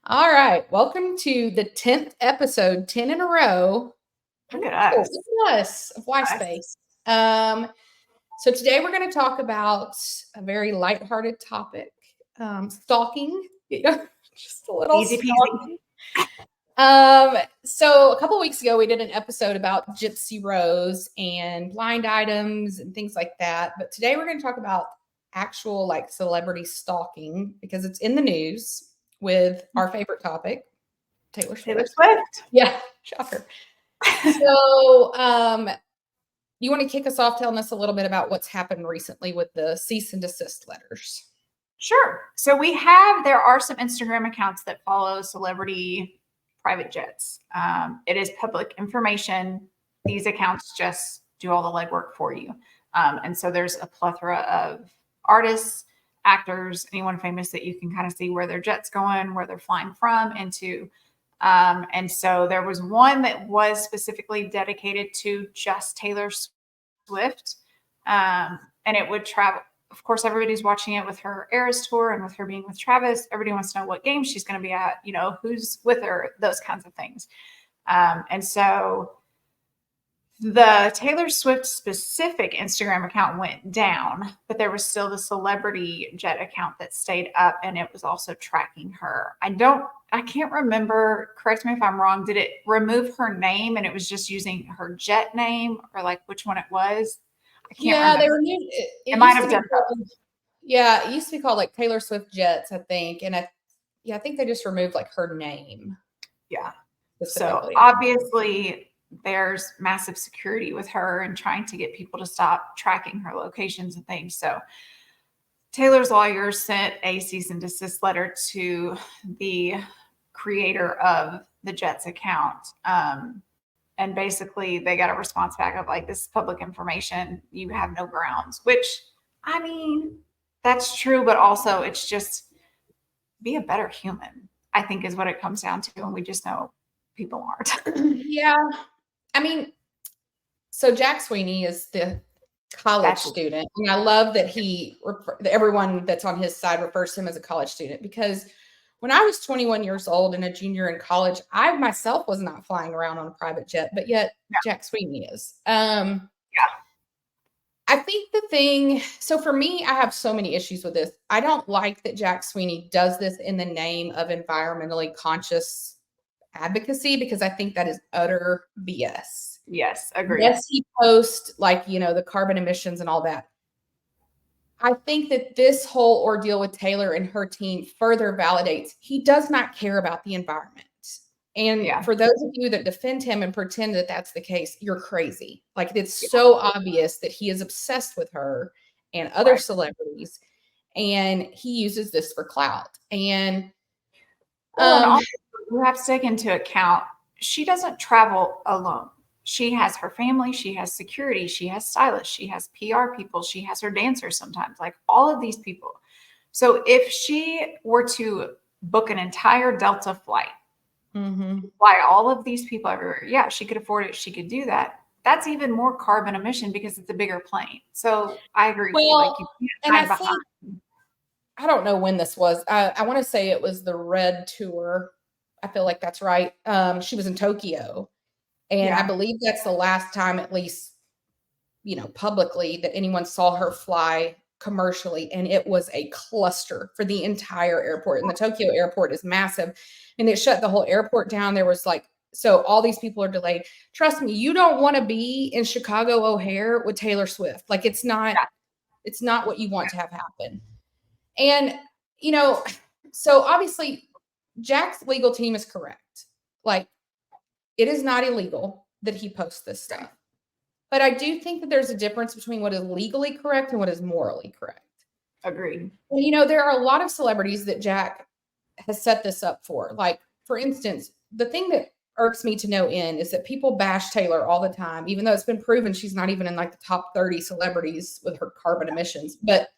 All right. Welcome to the 10th episode, 10 in a row. Look at Cool. us. Look at us of Y Space. So today we're going to talk about a very lighthearted topic, stalking. Just a little Easy peasy. stalking. So a couple of weeks ago, we did an episode about Gypsy Rose and blind items and things like that. But today we're going to talk about actual like celebrity stalking because it's in the news with our favorite topic, Taylor Swift. Yeah, shocker. So, you want to kick us off telling us a little bit about what's happened recently with the cease and desist letters? Sure. So there are some Instagram accounts that follow celebrity private jets. It is public information. These accounts just do all the legwork for you. And so there's a plethora of artists, actors, anyone famous that you can kind of see where their jet's going, where they're flying from into. And so there was one that was specifically dedicated to just Taylor Swift. And it would travel. Of course, everybody's watching it with her Eras tour and with her being with Travis. Everybody wants to know what game she's going to be at, who's with her, those kinds of things. And so the Taylor Swift specific Instagram account went down, but there was still the celebrity jet account that stayed up, and it was also tracking her. I can't remember, correct me if I'm wrong, did it remove her name and it was just using her jet name, or like which one it was? I can't remember. They removed it. It might have done that. Yeah, it used to be called like Taylor Swift Jets, I think. And I think they just removed like her name. Yeah. So obviously there's massive security with her and trying to get people to stop tracking her locations and things. So Taylor's lawyer sent a cease and desist letter to the creator of the Jets account. And basically they got a response back of like, this is public information. You have no grounds, which, I mean, that's true. But also it's just be a better human, I think is what it comes down to. And we just know people aren't. Yeah. I mean, so Jack Sweeney is the college student. And I love that everyone that's on his side refers to him as a college student, because when I was 21 years old and a junior in college, I myself was not flying around on a private jet, but yet Jack Sweeney is. I think so for me, I have so many issues with this. I don't like that Jack Sweeney does this in the name of environmentally conscious advocacy, because I think that is utter BS. Yes, agreed. Yes, he posts like, the carbon emissions and all that. I think that this whole ordeal with Taylor and her team further validates he does not care about the environment. And for those of you that defend him and pretend that that's the case, you're crazy. Like, it's so obvious that he is obsessed with her and other celebrities, and he uses this for clout. And you have to take into account, she doesn't travel alone. She has her family, she has security, she has stylists, she has PR people, she has her dancers sometimes, like all of these people. So if she were to book an entire Delta flight, fly all of these people everywhere, she could afford it, she could do that. That's even more carbon emission because it's a bigger plane. So I agree with you. Like, you can't hide behind. I don't know when this was. I want to say it was the Red Tour. I feel like that's right. She was in Tokyo. And I believe that's the last time, at least, publicly, that anyone saw her fly commercially. And it was a cluster for the entire airport. And the Tokyo airport is massive. And it shut the whole airport down. There was so all these people are delayed. Trust me, you don't want to be in Chicago O'Hare with Taylor Swift. Like, it's not what you want to have happen. And, so obviously Jack's legal team is correct. Like, it is not illegal that he posts this stuff. But I do think that there's a difference between what is legally correct and what is morally correct. Agreed. And, there are a lot of celebrities that Jack has set this up for. Like, for instance, the thing that irks me to no end is that people bash Taylor all the time, even though it's been proven she's not even in like the top 30 celebrities with her carbon emissions. But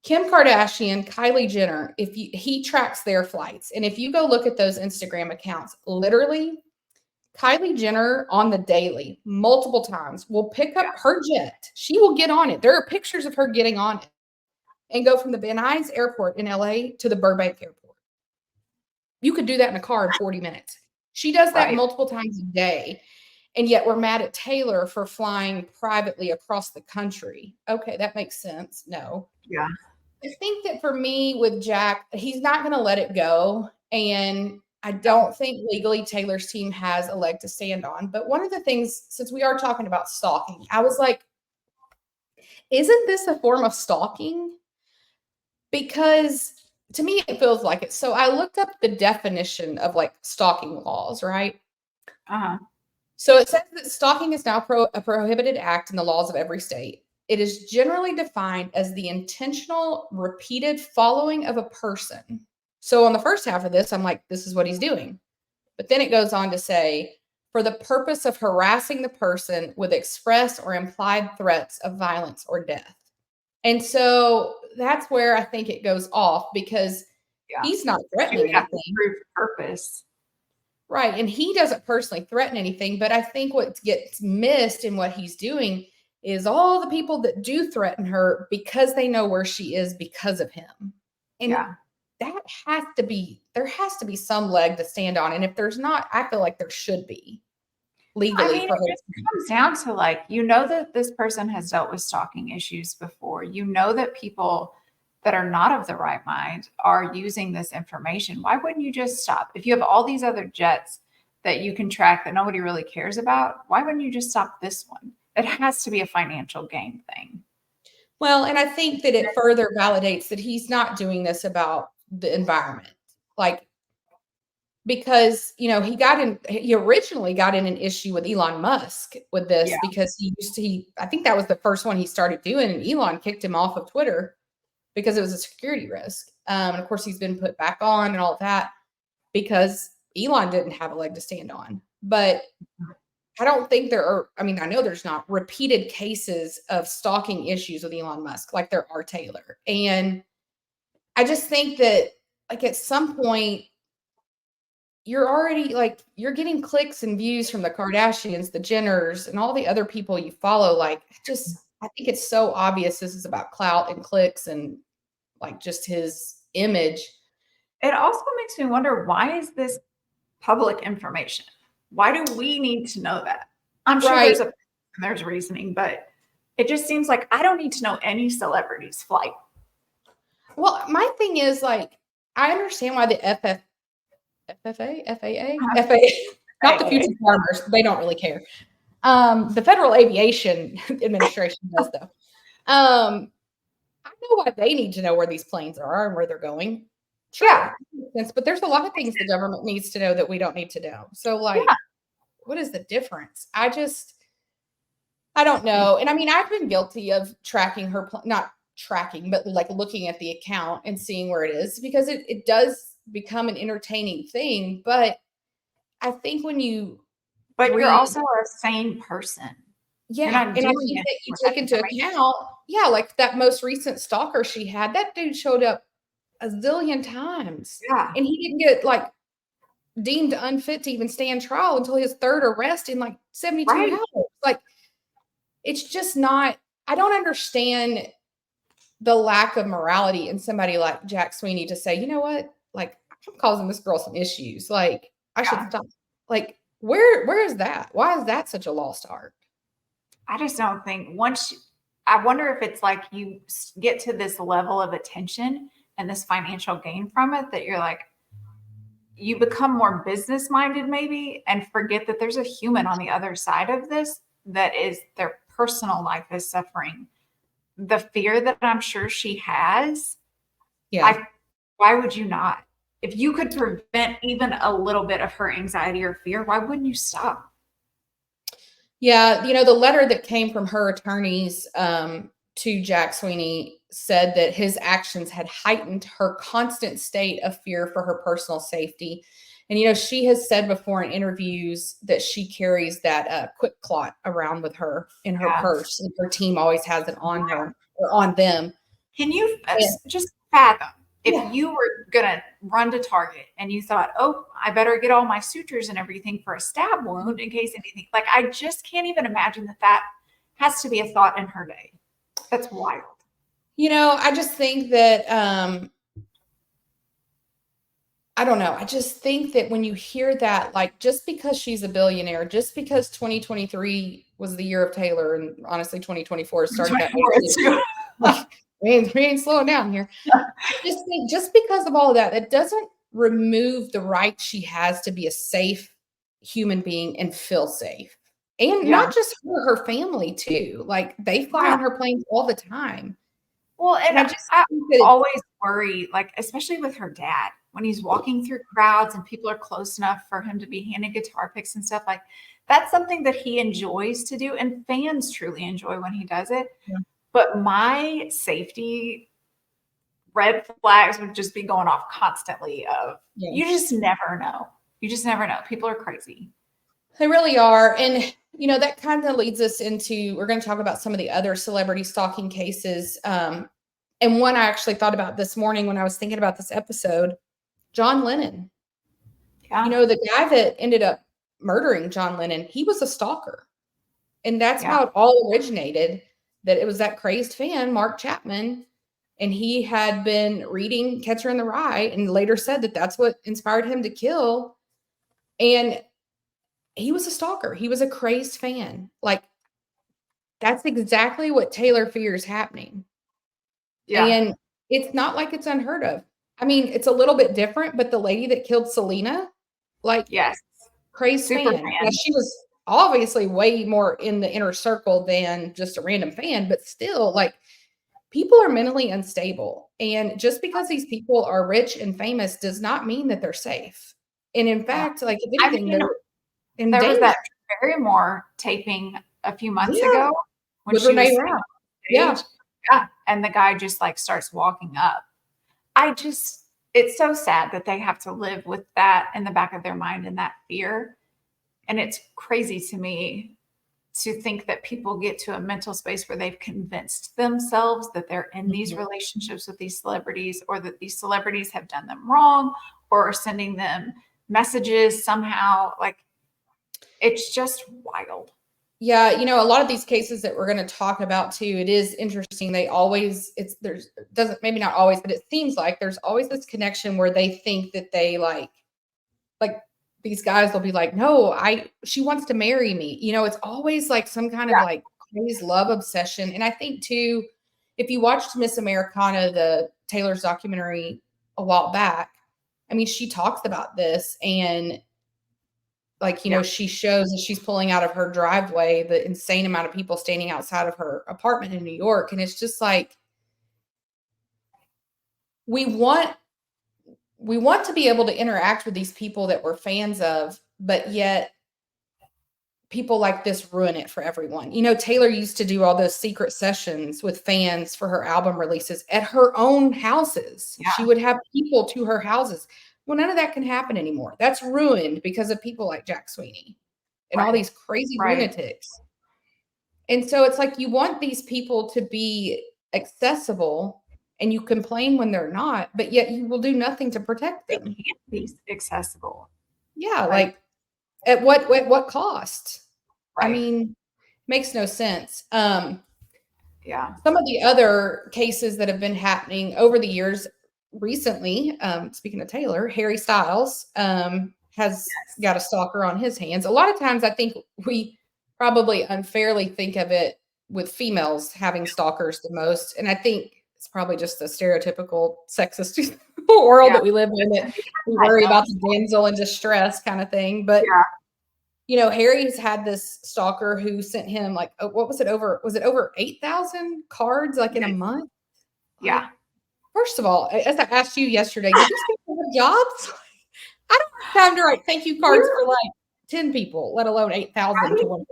Kim Kardashian, Kylie Jenner, he tracks their flights. And if you go look at those Instagram accounts, literally Kylie Jenner on the daily, multiple times, will pick up her jet. She will get on it. There are pictures of her getting on it and go from the Van Nuys Airport in LA to the Burbank Airport. You could do that in a car in 40 minutes. She does that Right. multiple times a day. And yet we're mad at Taylor for flying privately across the country. Okay, that makes sense. No. Yeah. I think that for me with Jack, he's not going to let it go. And I don't think legally Taylor's team has a leg to stand on. But one of the things, since we are talking about stalking, I was like, isn't this a form of stalking? Because to me, it feels like it. So I looked up the definition of like stalking laws, right? Uh-huh. So it says that stalking is now a prohibited act in the laws of every state. It is generally defined as the intentional, repeated following of a person. So on the first half of this, I'm like, this is what he's doing. But then it goes on to say, for the purpose of harassing the person with express or implied threats of violence or death. And so that's where I think it goes off because Yeah. he's not You would threatening have to anything. prove purpose. Right. And he doesn't personally threaten anything. But I think what gets missed in what he's doing is all the people that do threaten her because they know where she is because of him. And Yeah. that there has to be some leg to stand on. And if there's not, I feel like there should be I legally mean, for it her. just comes down to like, you know that this person has dealt with stalking issues before. You know that people that are not of the right mind are using this information. Why wouldn't you just stop? If you have all these other jets that you can track that nobody really cares about, why wouldn't you just stop this one? It has to be a financial gain thing. Well, and I think that it further validates that he's not doing this about the environment. Like, because he originally got in an issue with Elon Musk with this Yeah. because I think that was the first one he started doing, and Elon kicked him off of Twitter because it was a security risk. And of course he's been put back on and all of that because Elon didn't have a leg to stand on. But I don't think I know there's not repeated cases of stalking issues with Elon Musk like there are Taylor. And I just think that like at some point you're already like you're getting clicks and views from the Kardashians, the Jenners, and all the other people you follow. Like, I think it's so obvious this is about clout and clicks and like just his image. It also makes me wonder, why is this public information? Why do we need to know that? I'm sure Right. there's reasoning, but it just seems like I don't need to know any celebrity's flight. Well, my thing is like I understand why the FAA, not the future farmers, they don't really care. The Federal Aviation Administration does though. I know why they need to know where these planes are and where they're going. Sure, Yeah. but there's a lot of things the government needs to know that we don't need to know. So, like, Yeah. what is the difference? I don't know. And I mean, I've been guilty of tracking her, not tracking, but like looking at the account and seeing where it is because it does become an entertaining thing. But I think when you But you're read, also a sane person. You're yeah, not and I doing think it that you for take that into information. account, yeah, like that most recent stalker she had, that dude showed up a zillion times Yeah. and he didn't get like deemed unfit to even stand trial until his third arrest in like 72 Right. hours. Like, it's just not, I don't understand the lack of morality in somebody like Jack Sweeney to say, you know what, like I'm causing this girl some issues. Like I should Yeah. stop. Like where is that? Why is that such a lost art? I just don't think I wonder if it's like you get to this level of attention and this financial gain from it that you're like, you become more business minded maybe and forget that there's a human on the other side of this that is their personal life is suffering. The fear that I'm sure she has, Yeah. why would you not? If you could prevent even a little bit of her anxiety or fear, why wouldn't you stop? Yeah, the letter that came from her attorneys to Jack Sweeney said that his actions had heightened her constant state of fear for her personal safety. And, she has said before in interviews that she carries that quick clot around with her in her Yeah. purse, and her team always has it on her or on them. Can you And, just fathom if yeah. you were going to run to Target and you thought, oh, I better get all my sutures and everything for a stab wound in case anything, like I just can't even imagine that has to be a thought in her day. That's wild. I just think that I don't know. I just think that when you hear that, like, just because she's a billionaire, just because 2023 was the year of Taylor, and honestly, 2024 started that way too. Like, we ain't slowing down here. I just think just because of all of that, that doesn't remove the right she has to be a safe human being and feel safe. And Yeah. not just for her family too. Like, they fly on her planes all the time. Well, And and I just I think that always worry, like, especially with her dad, when he's walking through crowds and people are close enough for him to be handing guitar picks and stuff, like, that's something that he enjoys to do, and fans truly enjoy when he does it. Yeah. But my safety red flags would just be going off constantly of, yeah. you just never know. You just never know. People are crazy. They really are. And, that kind of leads us into, we're going to talk about some of the other celebrity stalking cases. And one I actually thought about this morning when I was thinking about this episode, John Lennon. Yeah. The guy that ended up murdering John Lennon, he was a stalker. And that's Yeah. how it all originated, that it was that crazed fan, Mark Chapman. And he had been reading Catcher in the Rye and later said that that's what inspired him to kill. And he was a stalker. He was a crazed fan. Like, that's exactly what Taylor fears happening. Yeah. And it's not like it's unheard of. I mean, it's a little bit different, but the lady that killed Selena, like, Yes. crazed Super fan. Now, fan. she was obviously way more in the inner circle than just a random fan, but still, like, people are mentally unstable. And just because these people are rich and famous does not mean that they're safe. And in Yeah. fact, like, if I anything, mean, they're in there was danger. that Barrymore taping a few months Yeah. ago when With she was Renee singing Rapp. on Yeah. stage. Yeah. And the guy just like starts walking up. It's so sad that they have to live with that in the back of their mind and that fear. And it's crazy to me to think that people get to a mental space where they've convinced themselves that they're in these Mhm. relationships with these celebrities, or that these celebrities have done them wrong, or are sending them messages somehow. Like, it's just wild. Yeah, a lot of these cases that we're going to talk about too, it is interesting. They always, there's, doesn't, maybe not always, but it seems like there's always this connection where they think that they like these guys will be like, no, she wants to marry me. It's always like some kind of Yeah. like crazy love obsession. And I think too, if you watched Miss Americana, the Taylor's documentary a while back, I mean, she talks about this, and like, Yeah. she shows as she's pulling out of her driveway, the insane amount of people standing outside of her apartment in New York. And it's just like, we want to be able to interact with these people that we're fans of, but yet people like this ruin it for everyone. Taylor used to do all those secret sessions with fans for her album releases at her own houses. Yeah. She would have people to her houses. Well, none of that can happen anymore. That's ruined because of people like Jack Sweeney and all these crazy lunatics. And so it's like, you want these people to be accessible, and you complain when they're not, but yet you will do nothing to protect They them. can't be accessible. Yeah, like at what cost? I Right. mean, makes no sense. Yeah. Some of the other cases that have been happening over the years recently, speaking of Taylor, Harry Styles has got a stalker on his hands. A lot of times I think we probably unfairly think of it with females having stalkers the most. And I think it's probably just the stereotypical sexist world that we live in, that we worry about the damsel in distress kind of thing. But Harry's had this stalker who sent him like, what was it over 8,000 cards like in a month? Yeah. First of all, as I asked you yesterday, do these people have jobs? I don't have time to write thank you cards for like 10 people, let alone 8,000 to one.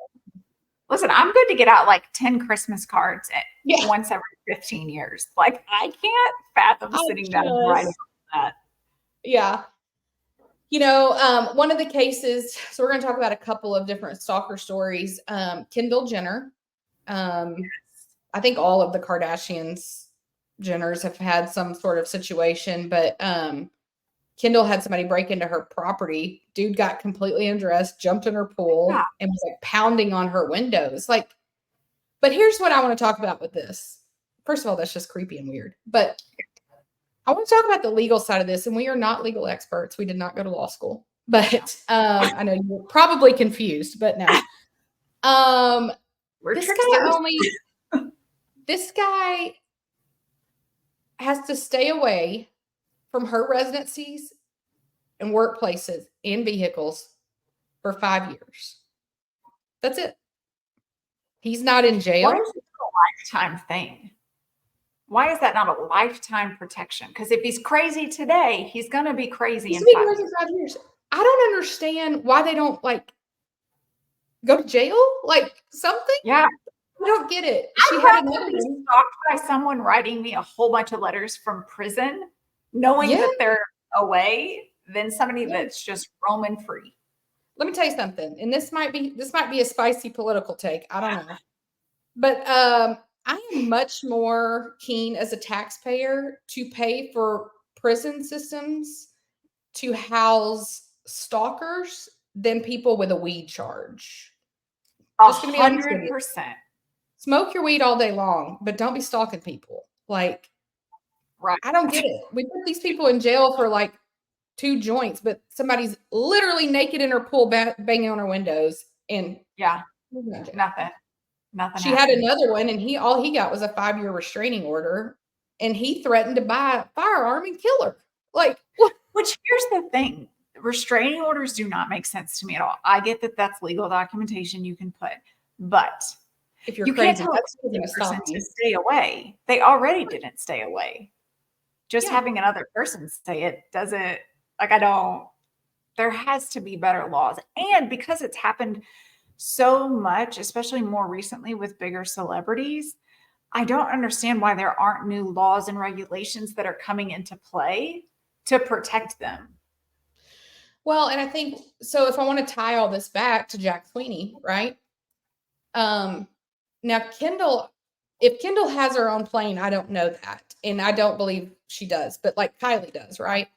Listen, I'm good to get out like 10 Christmas cards once every 15 years. Like, I can't fathom sitting down and writing that. Yeah. One of the cases, so we're going to talk about a couple of different stalker stories. Kendall Jenner. I think all of the Jenners have had some sort of situation, but Kendall had somebody break into her property. Dude got completely undressed, jumped in her pool, and was like pounding on her windows. Like, but here's what I want to talk about with this. First of all, that's just creepy and weird. But I want to talk about the legal side of this, and we are not legal experts. We did not go to law school, but I know you're probably confused, but no. We're This tricksters. this guy has to stay away from her residencies and workplaces and vehicles for 5 years. That's it. He's not in jail. Why is it a lifetime thing? Why is that not a lifetime protection? Because if he's crazy today, he's going to be crazy in 5 years. 5 years. I don't understand why they don't go to jail, something. Yeah, I don't get it. I'd rather be stalked by someone writing me a whole bunch of letters from prison, knowing that they're away, than somebody that's just roaming free. Let me tell you something, and this might be a spicy political take. I don't know, but I am much more keen as a taxpayer to pay for prison systems to house stalkers than people with a weed charge. 100%. Smoke your weed all day long, but don't be stalking people. Right. I don't get it. We put these people in jail for 2 joints, but somebody's literally naked in her pool banging on her windows, and nothing. She had another one, and all he got was a 5-year restraining order, and he threatened to buy a firearm and kill her. What? Which, here's the thing. Restraining orders do not make sense to me at all. I get that that's legal documentation you can put, but if you're you crazy, can't tell a person to stay away. They already didn't stay away. Just having another person say it doesn't, there has to be better laws. And because it's happened so much, especially more recently with bigger celebrities, I don't understand why there aren't new laws and regulations that are coming into play to protect them. Well, and I think, so if I want to tie all this back to Jack Sweeney, right? Now if Kendall has her own plane, I don't know that. And I don't believe she does, but Kylie does, right?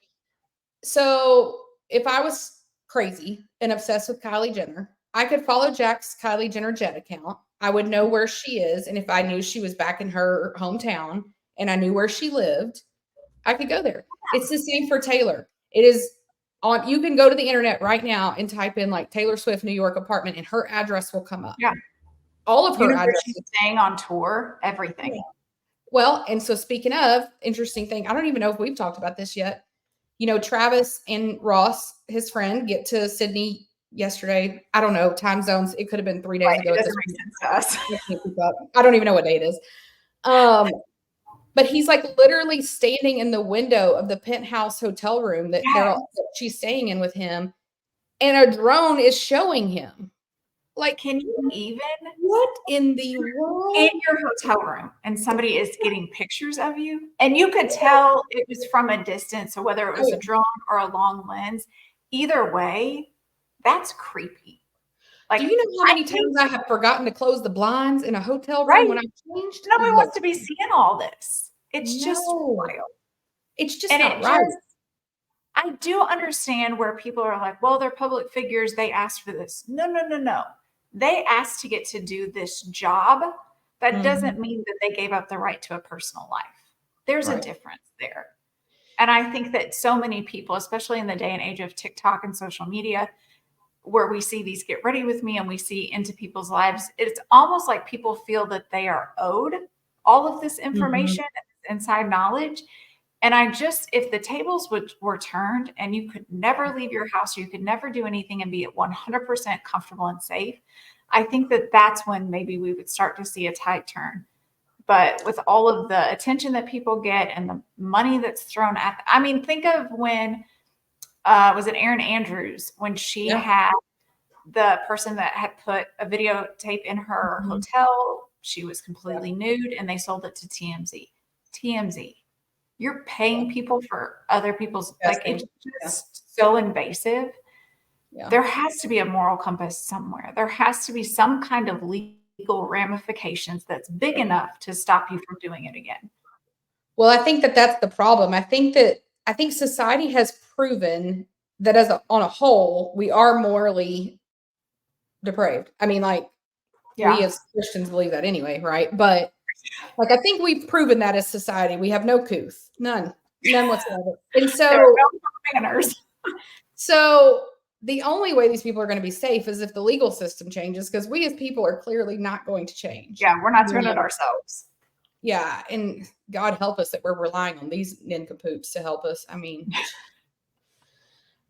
So if I was crazy and obsessed with Kylie Jenner, I could follow Jack's Kylie Jenner Jet account. I would know where she is. And if I knew she was back in her hometown and I knew where she lived, I could go there. It's the same for Taylor. It is you can go to the internet right now and type in Taylor Swift, New York apartment, and her address will come up. Yeah. All of her addresses. She's staying on tour, everything. Yeah. Well, and so speaking of, interesting thing, I don't even know if we've talked about this yet. Travis and Ross, his friend, get to Sydney yesterday. I don't know, time zones. It could have been 3 days ago. It doesn't make sense to us. I don't even know what day it is. But he's literally standing in the window of the penthouse hotel room that she's staying in with him, and a drone is showing him. Can you even? What in the world? In your hotel room, and somebody is getting pictures of you, and you could tell it was from a distance, so whether it was a drone or a long lens, either way, that's creepy. Do you know how many times I have forgotten to close the blinds in a hotel room when I changed? Nobody wants to be seeing all this. It's just wild. It's just not right. I do understand where people are like, well, they're public figures. They asked for this. No. They asked to get to do this job. That doesn't mean that they gave up the right to a personal life. There's a difference there. And I think that so many people, especially in the day and age of TikTok and social media, where we see these get ready with me and we see into people's lives, it's almost like people feel that they are owed all of this information, inside knowledge. And if the tables were turned and you could never leave your house, you could never do anything and be at 100% comfortable and safe, I think that that's when maybe we would start to see a tide turn. But with all of the attention that people get and the money that's thrown at them, think of when, was it Erin Andrews, when she had the person that had put a videotape in her hotel, she was completely nude, and they sold it to TMZ. You're paying people for other people's, it's just so invasive. Yeah. There has to be a moral compass somewhere. There has to be some kind of legal ramifications that's big enough to stop you from doing it again. Well, I think that's the problem. I think society has proven that on a whole, we are morally depraved. We as Christians believe that anyway, right? But I think we've proven that as society. We have no couth, none. None whatsoever. And There are so, no manners. so the only way these people are going to be safe is if the legal system changes, because we as people are clearly not going to change. Yeah, we're not You doing it know? ourselves. Yeah, and God help us that we're relying on these nincompoops to help us. I mean,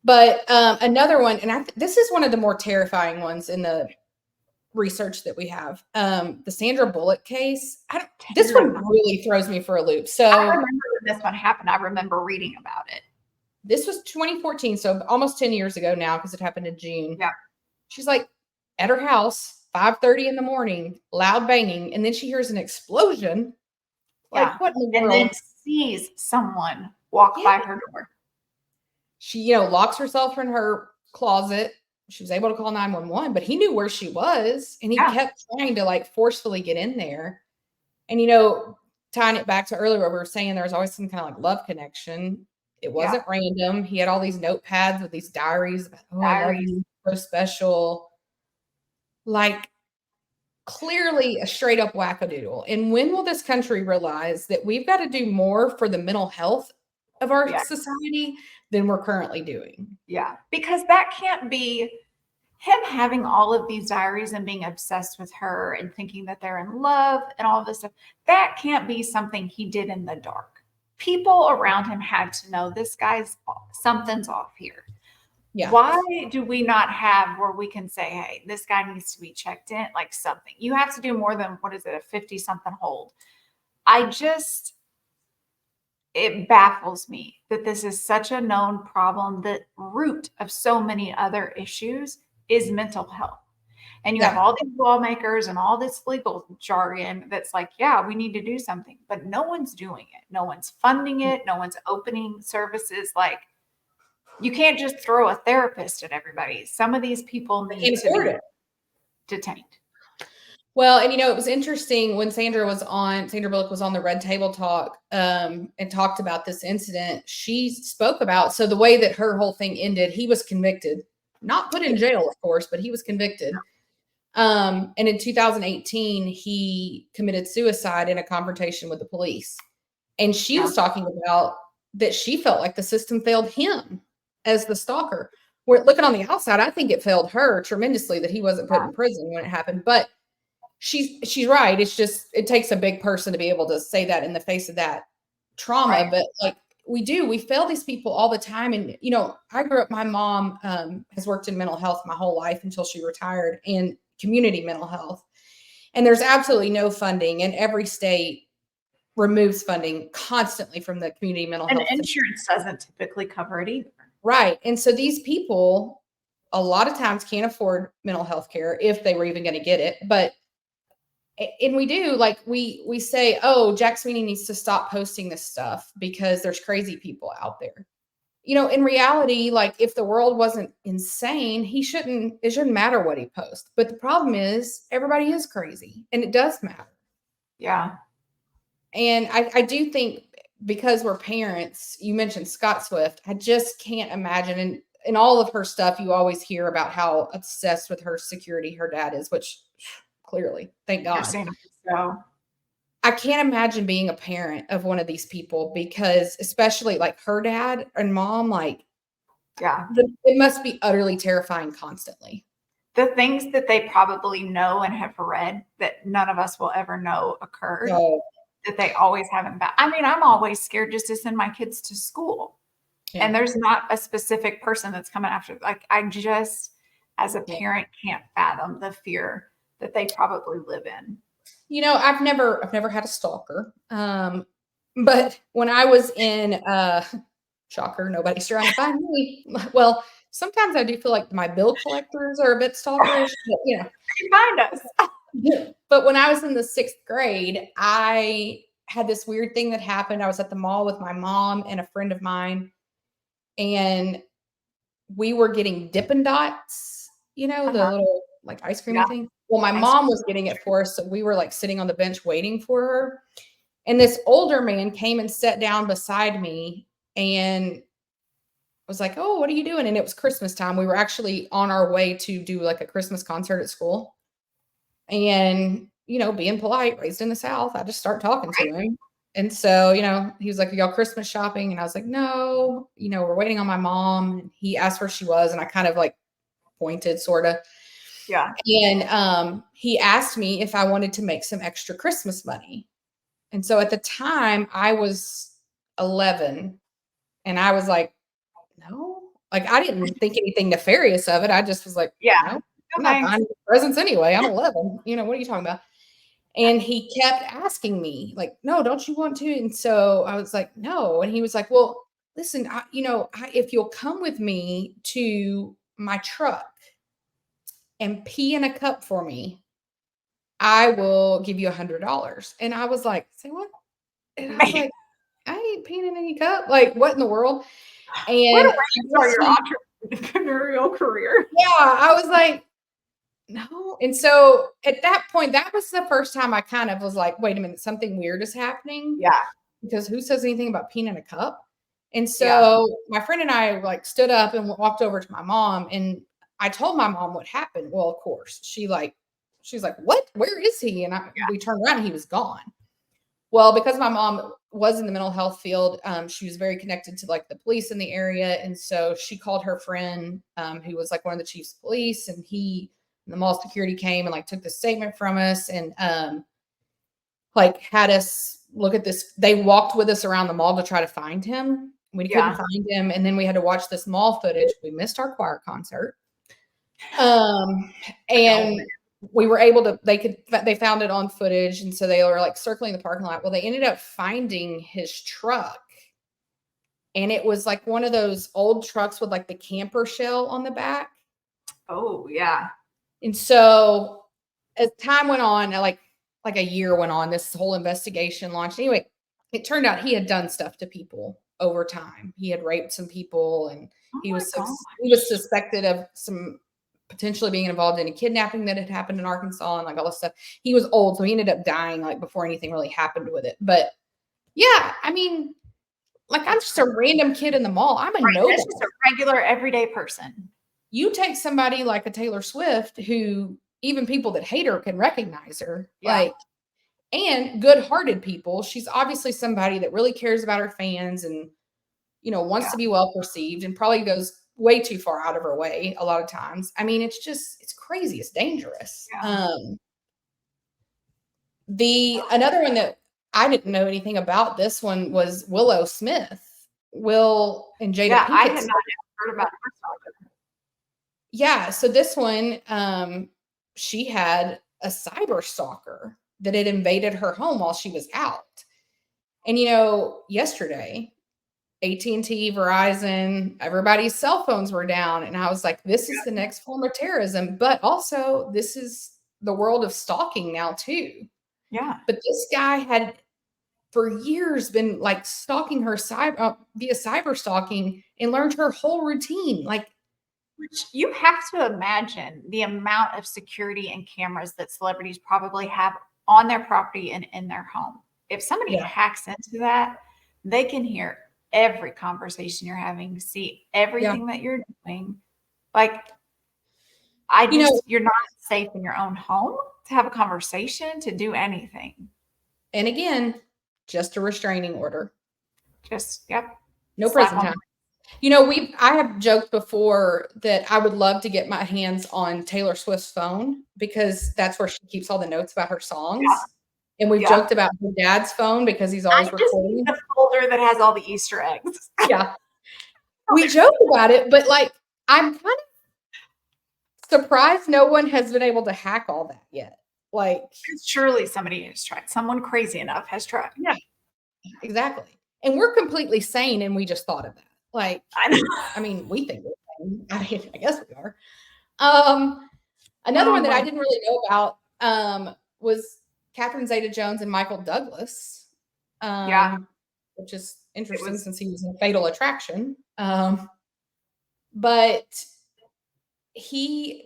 but another one, and this is one of the more terrifying ones in the research that we have. The Sandra Bullock case. This one really throws me for a loop. So I remember when this one happened. I remember reading about it. This was 2014, so almost 10 years ago now, because it happened in June. Yeah. She's like at her house, 5:30 in the morning, loud banging, and then she hears an explosion. Like, what in the world? And then sees someone walk by her door. She, locks herself in her closet. She was able to call 911, but he knew where she was, and he kept trying to like forcefully get in there. And tying it back to earlier, where we were saying there was always some kind of like love connection. It wasn't random. He had all these notepads with these diaries about, I love you, so special. Like, clearly a straight up wackadoodle. And when will this country realize that we've got to do more for the mental health of our society than we're currently doing? Yeah, because that can't be him having all of these diaries and being obsessed with her and thinking that they're in love and all this stuff. That can't be something he did in the dark. People around him had to know this guy's something's off here. Yeah. Why do we not have where we can say, hey, this guy needs to be checked in, like something? You have to do more than, what is it, a 50-something hold. It baffles me that this is such a known problem. The root of so many other issues is mental health. And you have all these lawmakers and all this legal jargon that's like, yeah, we need to do something, but no one's doing it. No one's funding it. No one's opening services. Like, you can't just throw a therapist at everybody. Some of these people need to be detained. Well, and it was interesting when Sandra Bullock was on the Red Table Talk and talked about this incident. She spoke about, so the way that her whole thing ended, he was convicted, not put in jail, of course, but he was convicted. And in 2018, he committed suicide in a confrontation with the police. And she was talking about that she felt like the system failed him as the stalker. Where looking on the outside, I think it failed her tremendously that he wasn't put in prison when it happened. But she's right. It's just, it takes a big person to be able to say that in the face of that trauma. Right. But like we fail these people all the time. And, I grew up, my mom has worked in mental health my whole life until she retired, and community mental health. And there's absolutely no funding, and every state removes funding constantly from the community mental health. And insurance doesn't typically cover it either. Right. And so these people a lot of times can't afford mental health care if they were even going to get it. And we do, like we say, oh, Jack Sweeney needs to stop posting this stuff because there's crazy people out there. In reality, like if the world wasn't insane, it shouldn't matter what he posts. But the problem is everybody is crazy, and it does matter. Yeah. And I do think, because we're parents, you mentioned Scott Swift, I just can't imagine. And in all of her stuff, you always hear about how obsessed with her security her dad is, which clearly, thank God. So I can't imagine being a parent of one of these people, because especially like her dad and mom, like, it must be utterly terrifying constantly. The things that they probably know and have read that none of us will ever know occurred, that they always haven't. I mean, I'm always scared just to send my kids to school. Yeah. And there's not a specific person that's coming after. Like, I just, as a parent, can't fathom the fear that they probably live in. I've never had a stalker. But when I was in shocker, nobody's trying to find me. Well, sometimes I do feel like my bill collectors are a bit stalkerish, but you find us. But when I was in the 6th grade, I had this weird thing that happened. I was at the mall with my mom and a friend of mine, and we were getting Dippin' Dots, the little like ice cream thing. Well, my mom was getting it for us, so we were like sitting on the bench waiting for her. And this older man came and sat down beside me and was like, "Oh, what are you doing?" And it was Christmas time. We were actually on our way to do like a Christmas concert at school. And, being polite, raised in the South, I just start talking to him. And so, he was like, "Are y'all Christmas shopping?" And I was like, "No, we're waiting on my mom." And he asked where she was, and I kind of like pointed, sort of. Yeah. And he asked me if I wanted to make some extra Christmas money. And so at the time, I was 11, and I was like, "No." Like, I didn't think anything nefarious of it. I just was like, Yeah. "No, No I'm not thanks. buying presents anyway. I'm 11. What are you talking about?" And he kept asking me, like, "No, don't you want to?" And so I was like, "No." And he was like, "Well, listen, if you'll come with me to my truck and pee in a cup for me, I will give you $100. And I was like, "Say what?" And I was Man, like, "I ain't peeing in any cup. Like, what in the world?" what And a I way to start guess your entrepreneurial career. yeah, I was like, "No." And so at that point, that was the first time I kind of was like, "Wait a minute, something weird is happening." Yeah. Because who says anything about peeing in a cup? And Yeah. so my friend and I like stood up and walked over to my mom, and I told my mom what happened. Well, of course, she's like, "What? Where is he?" And we turned around and he was gone. Well, because my mom was in the mental health field, she was very connected to like the police in the area, and so she called her friend, who was like one of the chiefs of police, and the mall security came and like took the statement from us, and like had us look at this. They walked with us around the mall to try to find him. We couldn't Yeah. find him, and then we had to watch this mall footage. We missed our choir concert. No. And we were able to they found it on footage, and so they were like circling the parking lot. Well, they ended up finding his truck, and it was like one of those old trucks with like the camper shell on the back. Oh, yeah. And so as time went on, like a year went on, this whole investigation launched. Anyway, it turned out he had done stuff to people over time. He had raped some people, and Oh he my was God. he was suspected of some potentially being involved in a kidnapping that had happened in Arkansas and like all this stuff. He was old, so he ended up dying like before anything really happened with it. But yeah, I mean, like I'm just a random kid in the mall. I'm a Right. nobody. That's just a regular everyday person. You take somebody like a Taylor Swift, who even people that hate her can recognize her, Yeah. like, and good-hearted people. She's obviously somebody that really cares about her fans and wants Yeah. to be well perceived, and probably goes way too far out of her way a lot of times. I mean, it's crazy. It's dangerous. Yeah. The another one that I didn't know anything about, this one, was Willow Smith. Will and Jada Yeah. I Pinkett. had not heard about her stalker. Yeah, so this one, she had a cyber stalker that had invaded her home while she was out. And yesterday, AT&T, Verizon, everybody's cell phones were down, and I was like, this is the next form of terrorism, but also this is the world of stalking now too. Yeah. But this guy had for years been like stalking her via cyber stalking, and learned her whole routine. Like, Which you have to imagine the amount of security and cameras that celebrities probably have on their property and in their home. If somebody yeah, hacks into that, they can hear every conversation you're having, see yeah. everything that you're doing. Like, You know, you're not safe in your own home to have a conversation, to do anything. and again, just a restraining order. Just, yep, No slap prison on. time. I have joked before that I would love to get my hands on Taylor Swift's phone, because that's where she keeps all the notes about her Yeah, songs. And we've yeah. joked about her dad's phone because he's I always just need recording. the folder that has all the Easter eggs. Yeah. We joke about it, but like I'm kind of surprised no one has been able to hack all that yet. Like, Surely somebody has tried. Someone crazy enough has tried. yeah, exactly. And we're completely sane, and we just thought of that. Like, I know. I mean, we think we're sane. I guess we are. Another Oh one that I my. didn't really know about was Catherine Zeta-Jones and Michael Douglas, Yeah, which is it interesting was. since he was in Fatal Attraction. But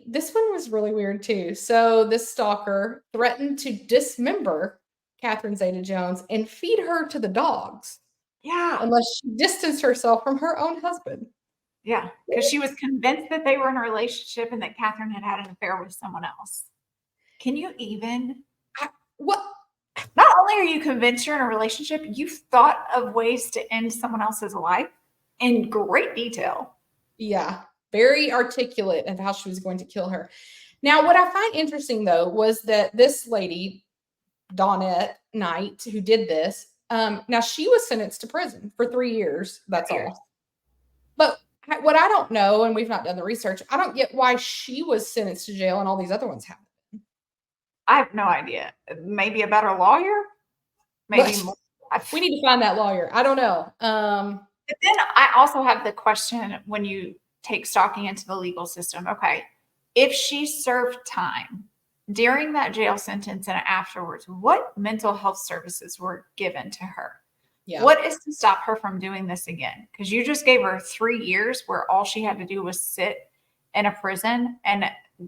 this one was really weird too. So this stalker threatened to dismember Catherine Zeta-Jones and feed her to the dogs Yeah, unless she distanced herself from her own husband. yeah, because she was convinced that they were in a relationship and that Catherine had had an affair with someone else. Can you even? I, what? Not only are you convinced you're in a relationship, you've thought of ways to end someone else's life in great detail. Yeah, very articulate of how she was going to kill her. Now, what I find interesting though was that this lady, Dawnette Knight, who did this, now she was sentenced to prison for 3 years. That's all. But what I don't know, and we've not done the research, I don't get why she was sentenced to jail and all these other ones haven't. I have no idea. Maybe a better lawyer? Maybe more. We need to find that lawyer. I don't know. But then I also have the question when you take stalking into the legal system. Okay, if she served time during that jail sentence and afterwards, what mental health services were given to her? Yeah. What is to stop her from doing this again? Because you just gave her 3 years where all she had to do was sit in a prison and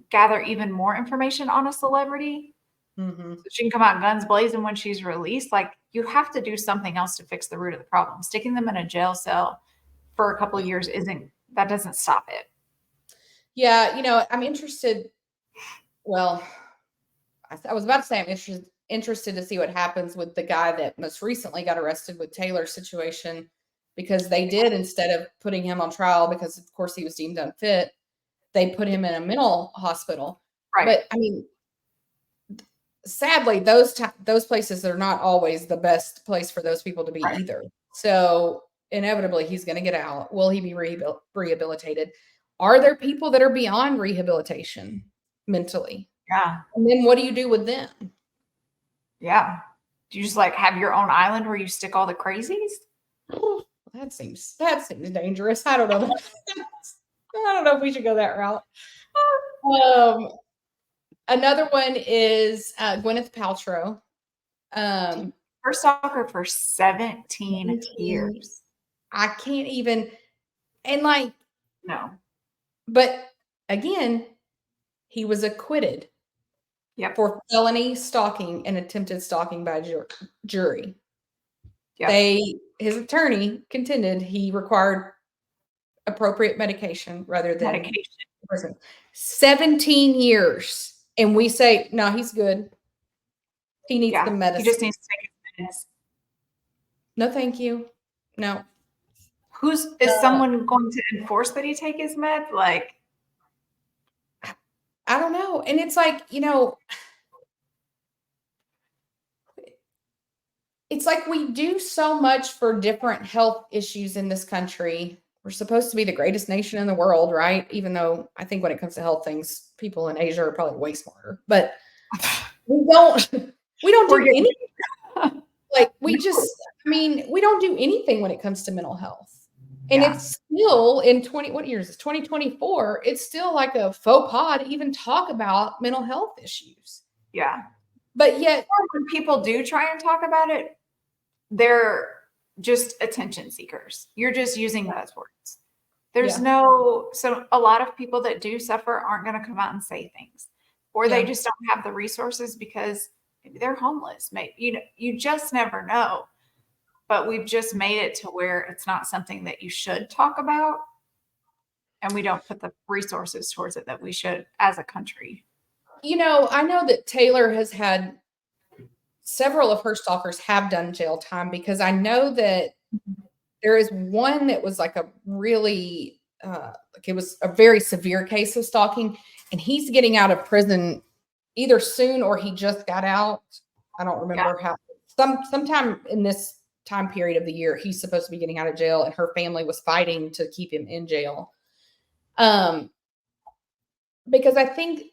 gather even more information on a celebrity. So she can come out guns blazing when she's released. Like, you have to do something else to fix the root of the problem. Sticking them in a jail cell for a couple of years doesn't stop it. Yeah, I'm interested. Well, I was about to say I'm interested to see what happens with the guy that most recently got arrested with Taylor's situation, because they did, instead of putting him on trial because of course he was deemed unfit, they put him in a mental hospital. Right. But I mean, sadly, those places are not always the best place for those people to be either. So inevitably he's going to get out. Will he be rehabilitated? Are there people that are beyond rehabilitation mentally? Yeah. And then what do you do with them? Yeah. Do you just like have your own island where you stick all the crazies? Oh, that seems dangerous. I don't know. I don't know if we should go that route. Another one is Gwyneth Paltrow. Her stalker for 17 years. I can't even, and like, no. But again, he was acquitted for felony stalking and attempted stalking by jury. Yep. His attorney contended he required appropriate medication rather than prison. 17 years. And we say, no, he's good. He needs the medicine. He just needs to take his meds. No, thank you. No. Is someone going to enforce that he take his med? Like, I don't know. And it's like, it's like we do so much for different health issues in this country. We're supposed to be the greatest nation in the world, right? Even though I think when it comes to health things, people in Asia are probably way smarter. But we don't do anything. Like, we don't do anything when it comes to mental health. And it's still what year is this? 2024. It's still like a faux pas to even talk about mental health issues. Yeah. But yet, when people do try and talk about it, they're just attention seekers. You're just using buzzwords. There's so a lot of people that do suffer aren't going to come out and say things, or they just don't have the resources because maybe they're homeless. Maybe, you just never know. But we've just made it to where it's not something that you should talk about. And we don't put the resources towards it that we should as a country. I know that Taylor has had several of her stalkers have done jail time, because I know that there is one that was like a really, it was a very severe case of stalking, and he's getting out of prison either soon or he just got out. I don't remember how. Sometime in this time period of the year, he's supposed to be getting out of jail, and her family was fighting to keep him in jail. Because I think,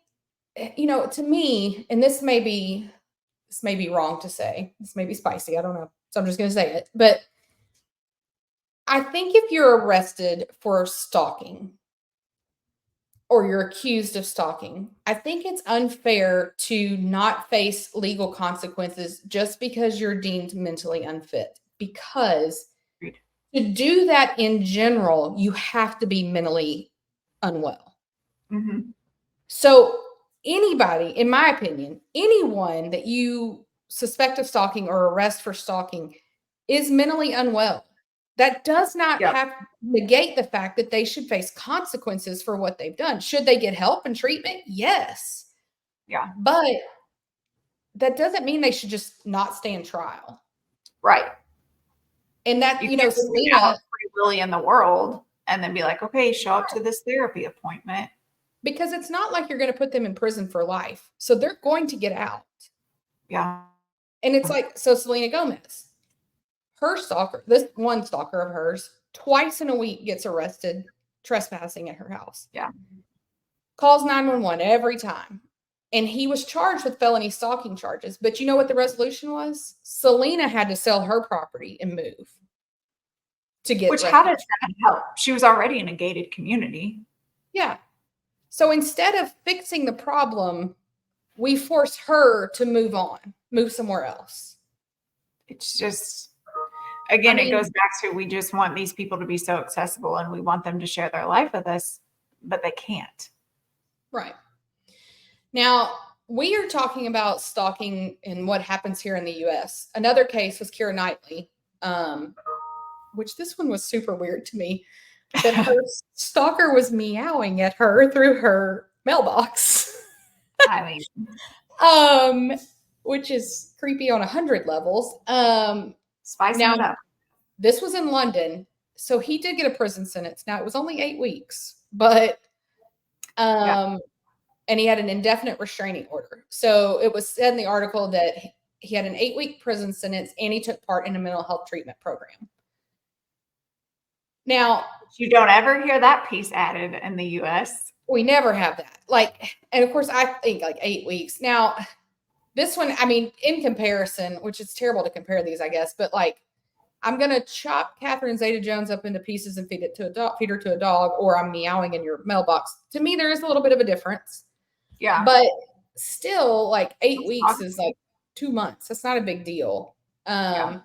to me, and this may be wrong to say, this may be spicy, I don't know, so I'm just going to say it, but I think if you're arrested for stalking or you're accused of stalking, I think it's unfair to not face legal consequences just because you're deemed mentally unfit. Because to do that in general, you have to be mentally unwell. Mm-hmm. So anybody, in my opinion, anyone that you suspect of stalking or arrest for stalking is mentally unwell. That does not have to negate the fact that they should face consequences for what they've done. Should they get help and treatment? Yes. Yeah. But that doesn't mean they should just not stand trial. Right. And that, You you know, can't Selena, have free willy in the world and then be like, okay, show up to this therapy appointment. because it's not like you're going to put them in prison for life. So they're going to get out. Yeah. And it's like, so Selena Gomez, her stalker, this one stalker of hers, twice in a week gets arrested trespassing at her house. Yeah. Calls 911 every time. And he was charged with felony stalking charges. But you know what the resolution was? Selena had to sell her property and move to get Which, how does that help? She was already in a gated community. Yeah. So instead of fixing the problem, we force her to move on, move somewhere else. It's just, again, it goes back to, we just want these people to be so accessible and we want them to share their life with us, but they can't. Right. Now, we are talking about stalking and what happens here in the US. Another case was Keira Knightley, which this one was super weird to me, that her stalker was meowing at her through her mailbox. I mean, which is creepy on 100 levels. Spicing it up. This was in London, so he did get a prison sentence. Now, it was only 8 weeks, but and he had an indefinite restraining order. So it was said in the article that he had an 8-week prison sentence and he took part in a mental health treatment program. Now, you don't ever hear that piece added in the US. We never have that. Like, and of course, I think like 8 weeks. Now, this one, I mean, in comparison, which is terrible to compare these, I guess, but like, I'm going to chop Catherine Zeta-Jones up into pieces and feed her to a dog, or I'm meowing in your mailbox. To me, there is a little bit of a difference. Yeah. But still, like 8 weeks is like 2 months. That's not a big deal. But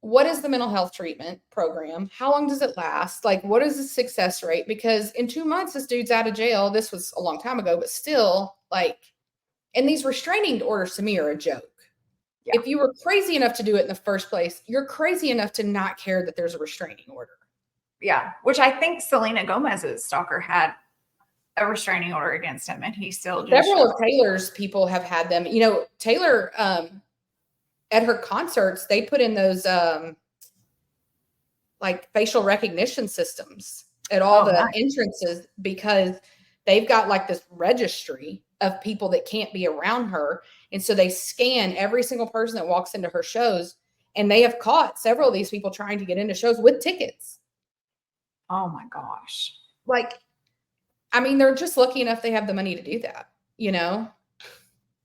what is the mental health treatment program? How long does it last? Like, what is the success rate? Because in 2 months, this dude's out of jail. This was a long time ago, but still, like, and these restraining orders to me are a joke. Yeah. If you were crazy enough to do it in the first place, you're crazy enough to not care that there's a restraining order. Yeah, which I think Selena Gomez's stalker had a restraining order against him, and he still just several of Taylor's people have had them. You know, Taylor at her concerts, they put in those like facial recognition systems at all the entrances, because they've got like this registry of people that can't be around her. And so they scan every single person that walks into her shows, and they have caught several of these people trying to get into shows with tickets. Oh my gosh. Like, I mean, they're just lucky enough they have the money to do that, you know,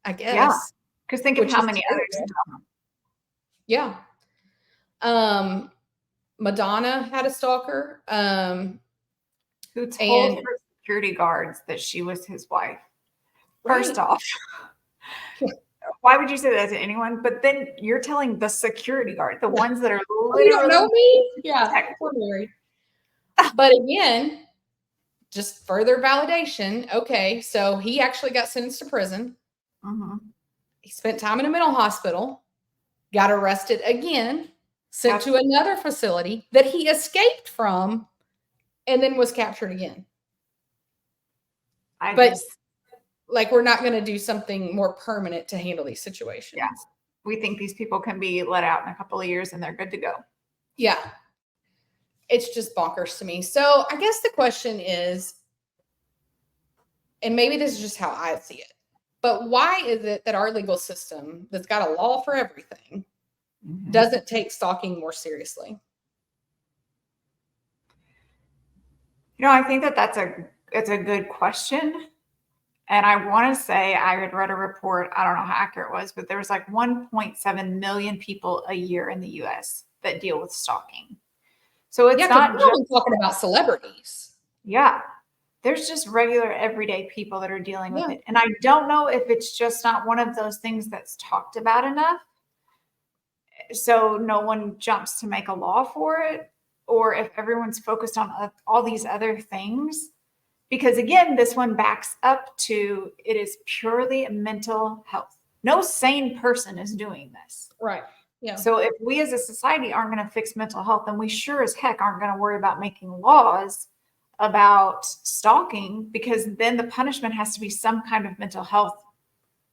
I guess. Yeah. Because think of how many others. Yeah. Madonna had a stalker. Who told her security guards that she was his wife. First off, why would you say that to anyone? But then you're telling the security guard, the ones that are literally. You don't know me? Yeah, we're married. But again, just further validation. Okay, so he actually got sentenced to prison. Mm-hmm. He spent time in a mental hospital, got arrested again, sent to another facility that he escaped from, and then was captured again. Like, we're not going to do something more permanent to handle these situations. Yeah. We think these people can be let out in a couple of years and they're good to go. Yeah. It's just bonkers to me. So I guess the question is, and maybe this is just how I see it, but why is it that our legal system, that's got a law for everything, doesn't take stalking more seriously? You know, I think it's a good question. And I want to say I had read a report, I don't know how accurate it was, but there was like 1.7 million people a year in the US that deal with stalking. So it's not just talking about celebrities. Yeah. There's just regular everyday people that are dealing with it. And I don't know if it's just not one of those things that's talked about enough, so no one jumps to make a law for it, or if everyone's focused on all these other things. Because again, this one backs up to, it is purely mental health. No sane person is doing this. Right. Yeah. So if we as a society aren't going to fix mental health, then we sure as heck aren't going to worry about making laws about stalking, because then the punishment has to be some kind of mental health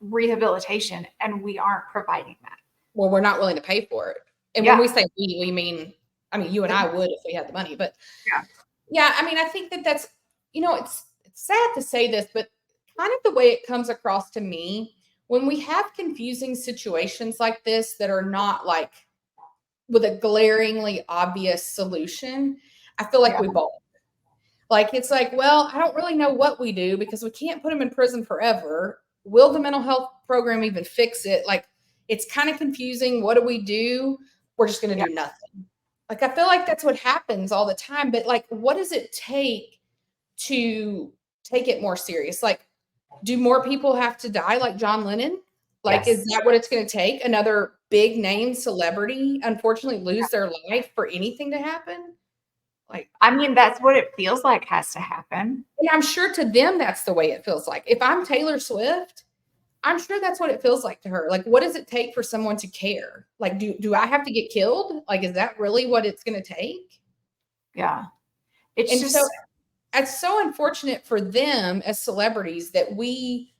rehabilitation, and we aren't providing that. Well, we're not willing to pay for it. And when we say we mean, I mean, you and I would if we had the money, but yeah, I mean, I think that that's, it's sad to say this, but kind of the way it comes across to me when we have confusing situations like this that are not like with a glaringly obvious solution, I feel like we both. Like, it's like, well, I don't really know what we do because we can't put them in prison forever. Will the mental health program even fix it? Like, it's kind of confusing. What do we do? We're just going to do nothing. Like, I feel like that's what happens all the time. But like, what does it take to take it more serious? Like, do more people have to die like John Lennon? Like, is that what it's going to take? Another big name celebrity, unfortunately, lose their life for anything to happen? Like, I mean, that's what it feels like has to happen. And I'm sure to them, that's the way it feels like. If I'm Taylor Swift, I'm sure that's what it feels like to her. Like, what does it take for someone to care? Like, do I have to get killed? Like, is that really what it's going to take? Yeah. So it's so unfortunate for them as celebrities that we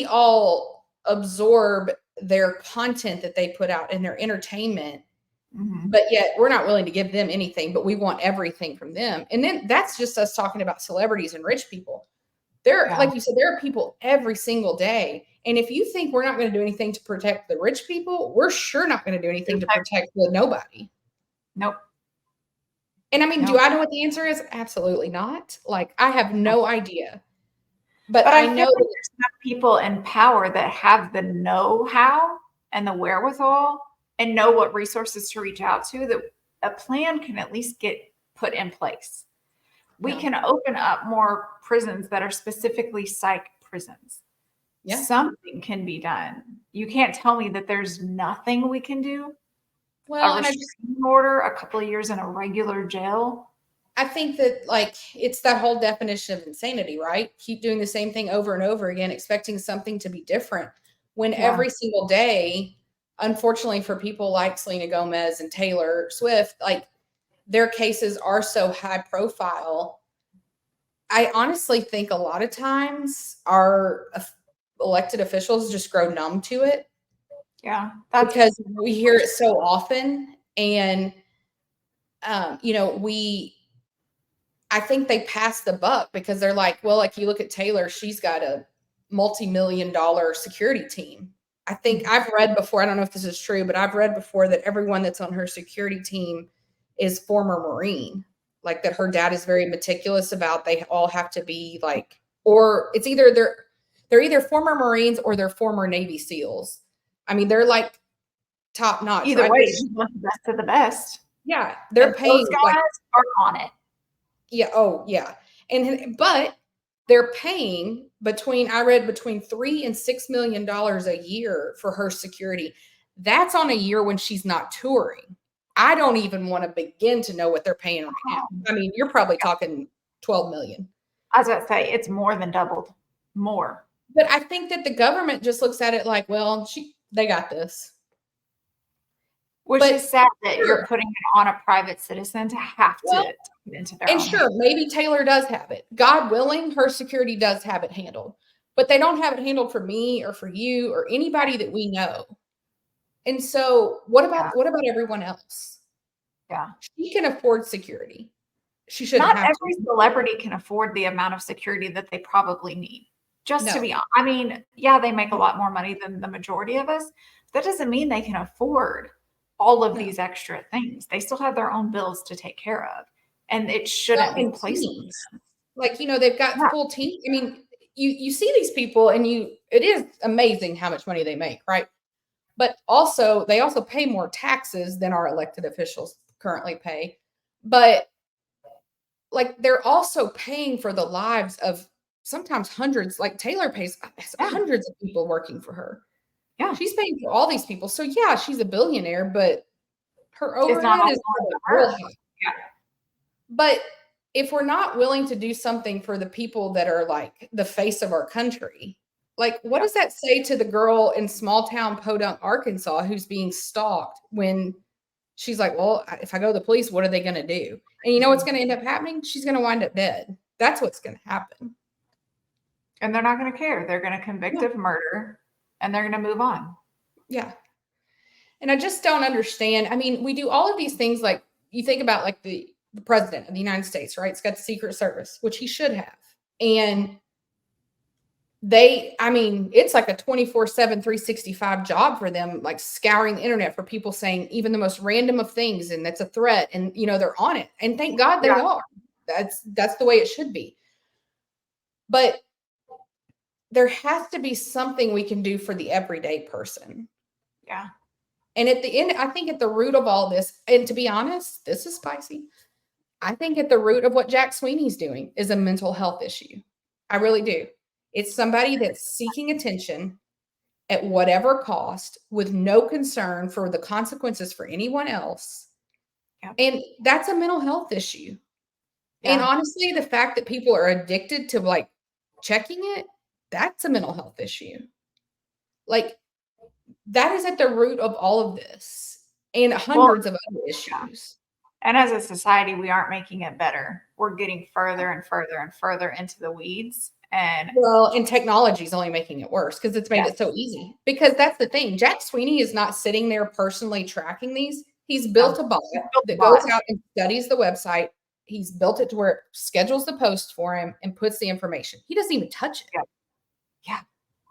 all absorb their content that they put out and their entertainment. But yet we're not willing to give them anything, but we want everything from them. And then that's just us talking about celebrities and rich people. Like you said, there are people every single day. And if you think we're not going to do anything to protect the rich people, we're sure not going to do anything to protect the nobody. Nope. And I mean, do I know what the answer is? Absolutely not. Like, I have no idea. But I know that there's enough people in power that have the know-how and the wherewithal and know what resources to reach out to, that a plan can at least get put in place. We can open up more prisons that are specifically psych prisons. Something can be done. You can't tell me that there's nothing we can do. Well, a restraining order, a couple of years in a regular jail. I think that, like, it's that whole definition of insanity, right? Keep doing the same thing over and over again, expecting something to be different when every single day, unfortunately for people like Selena Gomez and Taylor Swift, like, their cases are so high profile. I honestly think a lot of times our elected officials just grow numb to it. Yeah. Because we hear it so often. And, I think they pass the buck because they're like, well, like, you look at Taylor, she's got a multi-million-dollar security team. I think I've read before, I don't know if this is true, but I've read before that everyone that's on her security team is former Marine. Like, that her dad is very meticulous about, they all have to be like, or it's either they're either former Marines or they're former Navy SEALs. I mean, they're like top notch. Either way, the best of the best. Yeah, they're paying. Those guys are on it. Yeah. Oh, yeah. But they're paying I read between $3 and $6 million a year for her security. That's on a year when she's not touring. I don't even want to begin to know what they're paying right now. I mean, you're probably talking 12 million. I was about to say, it's more than doubled. More. But I think that the government just looks at it like, well, they got this. Which is sad that you're putting it on a private citizen to have to take it into their own hands. Maybe Taylor does have it. God willing, her security does have it handled. But they don't have it handled for me or for you or anybody that we know. And so what about everyone else? Yeah. She can afford security. She shouldn't Not have every celebrity can afford the amount of security that they probably need. To be honest. I mean, yeah, they make a lot more money than the majority of us. That doesn't mean they can afford all of these extra things. They still have their own bills to take care of. And it shouldn't be placed. Like, they've got full team. I mean, you see these people and it is amazing how much money they make, right? But also, they also pay more taxes than our elected officials currently pay. But like, they're also paying for the lives of sometimes hundreds, like Taylor pays hundreds of people working for her. Yeah. She's paying for all these people. So yeah, she's a billionaire, but her overhead is real high. Yeah. But if we're not willing to do something for the people that are like the face of our country, like, what does that say to the girl in small town Podunk, Arkansas, who's being stalked when she's like, well, if I go to the police, what are they going to do? And you know what's going to end up happening? She's going to wind up dead. That's what's going to happen. And they're not going to care. They're going to convict of murder and they're going to move on. Yeah. And I just don't understand. I mean, we do all of these things, like you think about like the president of the United States, right? It's got the Secret Service, which he should have. And I mean, it's like a 24/7, 365 job for them, like scouring the internet for people saying even the most random of things, and that's a threat. And they're on it. And thank God they are. That's the way it should be. But there has to be something we can do for the everyday person. Yeah. And at the end, I think at the root of all this, and to be honest, this is spicy. I think at the root of what Jack Sweeney's doing is a mental health issue. I really do. It's somebody that's seeking attention at whatever cost with no concern for the consequences for anyone else. Yep. And that's a mental health issue. Yeah. And honestly, the fact that people are addicted to like checking it, that's a mental health issue. Like, that is at the root of all of this and hundreds of other issues. Yeah. And as a society, we aren't making it better. We're getting further and further and further into the weeds. And technology is only making it worse because it's made it so easy. Because that's the thing. Jack Sweeney is not sitting there personally tracking these. He's built a bot that goes out and studies the website. He's built it to where it schedules the post for him and puts the information. He doesn't even touch it. Yeah.